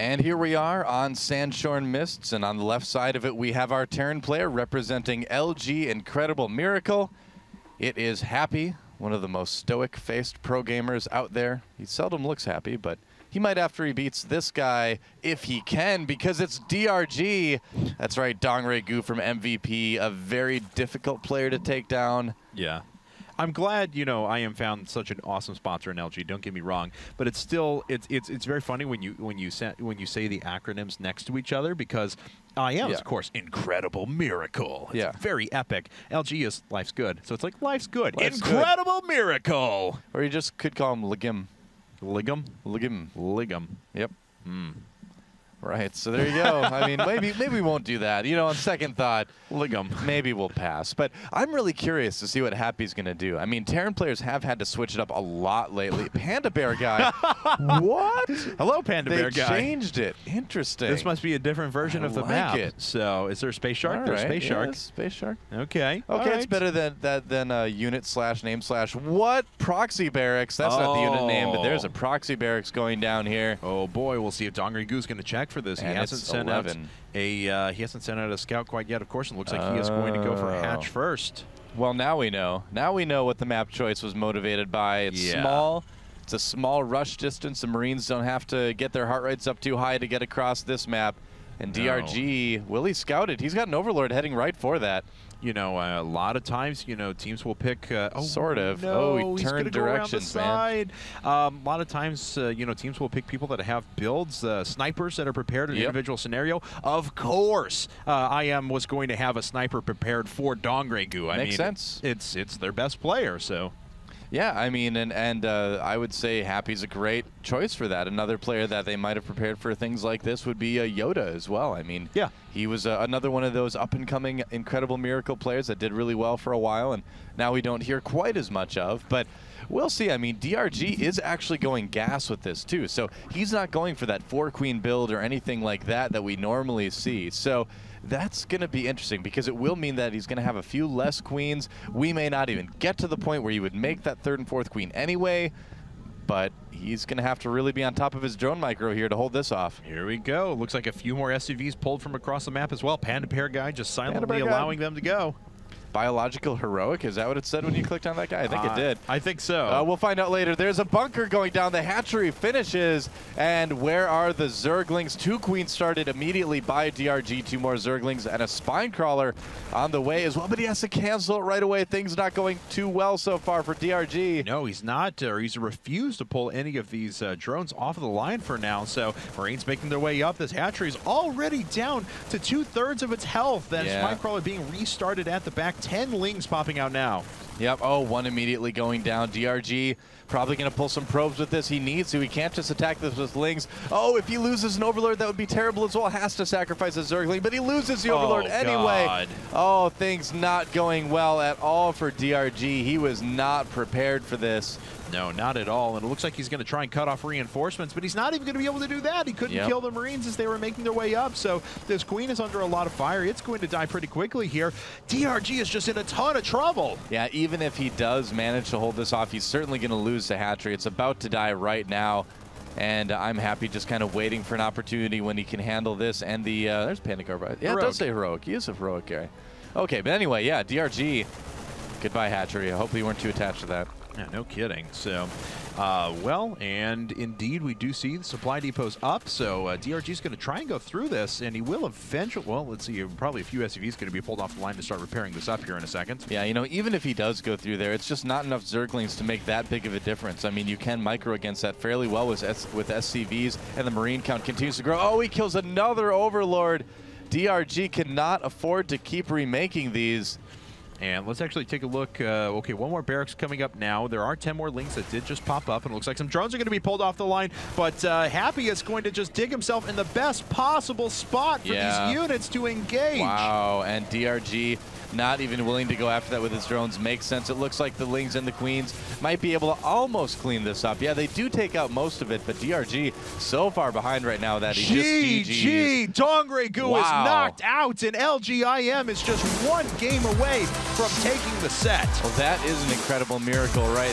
And here we are on Sanshorn Mists, and on the left side of it we have our Terran player representing LG-IM.Happy. It is Happy, one of the most stoic-faced pro gamers out there. He seldom looks happy, but he might after he beats this guy if he can, because it's DRG. That's right, DongRaeGu from MVP, a very difficult player to take down. Yeah. I'm glad, you know, IM found such an awesome sponsor in LG. Don't get me wrong, but it's still it's very funny when you say the acronyms next to each other, because IM is of course incredible miracle. It's very epic. LG is life's good, so it's like life's good, incredible miracle. Or you just could call him Ligim. Ligim. Ligim. Yep. Right, so there you go. I mean, maybe we won't do that. You know, on second thought, maybe we'll pass. But I'm really curious to see what Happy's going to do. I mean, Terran players have had to switch it up a lot lately. Panda Bear guy. What? Hello, Panda Bear guy. They changed it. Interesting. This must be a different version of the map. So, is there a Space Shark? There's Space Shark. Space Shark. Okay. Okay, it's better than unit/name/ what? Proxy barracks. That's not the unit name, but there's a proxy barracks going down here. Oh boy, we'll see if DongRaeGu's going to check for this. And he hasn't sent out a scout quite yet, of course, and looks like he is going to go for Hatch first. Well, now we know. Now we know what the map choice was motivated by. It's small. It's a small rush distance. The Marines don't have to get their heart rates up too high to get across this map. And DRG, will he scout it? He's got an Overlord heading right for that. You know, a lot of times, you know, teams will pick. Sort of. No, he turned directions, man. A lot of times, you know, teams will pick people that have builds, snipers that are prepared in an individual scenario. Of course, IM was going to have a sniper prepared for DongRaeGu. Makes sense. It's their best player, so. Yeah, I mean, and I would say Happy's a great choice for that. Another player that they might have prepared for things like this would be Yoda as well. I mean, he was another one of those up-and-coming incredible miracle players that did really well for a while, and now we don't hear quite as much of. But we'll see. I mean, DRG is actually going gas with this too, so he's not going for that 4-queen build or anything like that we normally see. So that's going to be interesting, because it will mean that he's going to have a few less queens. We may not even get to the point where you would make that 3rd and 4th queen anyway, but he's going to have to really be on top of his drone micro here to hold this off. Here we go. Looks like a few more SUVs pulled from across the map as well. Panda Bear guy just silently allowing them to go. Biological heroic, is that what it said when you clicked on that guy? I think it did. I think so. We'll find out later. There's a bunker going down. The hatchery finishes. And where are the Zerglings? 2 queens started immediately by DRG. 2 more Zerglings and a spine crawler on the way as well. But he has to cancel it right away. Things not going too well so far for DRG. No, he's not. Or he's refused to pull any of these drones off of the line for now. So Marines making their way up. This hatchery is already down to 2/3 of its health. That spine crawler being restarted at the back. 10 lings popping out now. Yep. Oh, 1 immediately going down. DRG probably going to pull some probes with this. He needs to. He can't just attack this with lings. Oh, if he loses an Overlord, that would be terrible as well. Has to sacrifice a Zergling, but he loses the Overlord anyway. God. Oh, things not going well at all for DRG. He was not prepared for this. No, not at all. And it looks like he's going to try and cut off reinforcements, but he's not even going to be able to do that. He couldn't kill the Marines as they were making their way up. So this queen is under a lot of fire. It's going to die pretty quickly here. DRG is just in a ton of trouble. Yeah, even if he does manage to hold this off, he's certainly going to lose the hatchery. It's about to die right now. And I'm Happy just kind of waiting for an opportunity when he can handle this. And the, there's Panda Carbide. Yeah, it does say heroic. He is a heroic guy. Okay, but anyway, yeah, DRG. Goodbye, hatchery. I hope you weren't too attached to that. Yeah, no kidding. So, well, and indeed we do see the supply depots up. So DRG is going to try and go through this, and he will eventually. Well, let's see. Probably a few SUVs going to be pulled off the line to start repairing this up here in a second. Yeah, you know, even if he does go through there, it's just not enough Zerglings to make that big of a difference. I mean, you can micro against that fairly well with SCVs, and the Marine count continues to grow. Oh, he kills another Overlord. DRG cannot afford to keep remaking these. And let's actually take a look. Okay, 1 more barracks coming up now. There are 10 more links that did just pop up, and it looks like some drones are going to be pulled off the line. But Happy is going to just dig himself in the best possible spot for these units to engage. Wow, and DRG not even willing to go after that with his drones. Makes sense. It looks like the Lings and the Queens might be able to almost clean this up. Yeah, they do take out most of it, but DRG so far behind right now that he just GG's. DongRaeGu is knocked out, and LG-IM is just 1 game away from taking the set. Well, that is an incredible miracle right